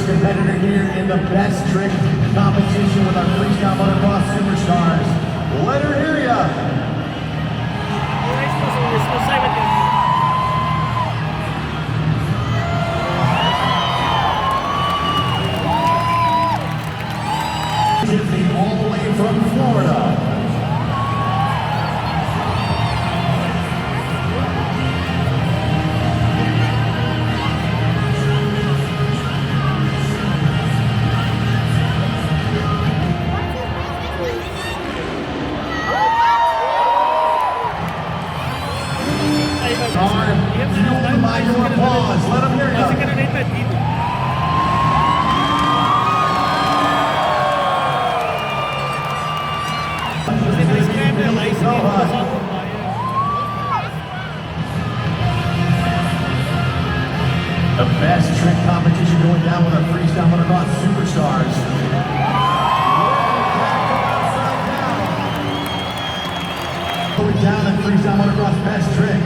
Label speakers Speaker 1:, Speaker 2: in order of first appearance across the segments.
Speaker 1: first competitor here in the best trick competition with our freestyle motocross superstars. Let her hear ya! Tiffany all the way from Florida. Fueled by your applause. Let them hear you. The best trick competition going down with our freestyle motocross superstars. Going down at freestyle motocross best trick.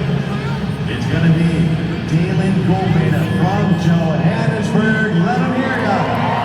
Speaker 1: It's going to be Dalen Goldman from Johannesburg. Let him hear ya.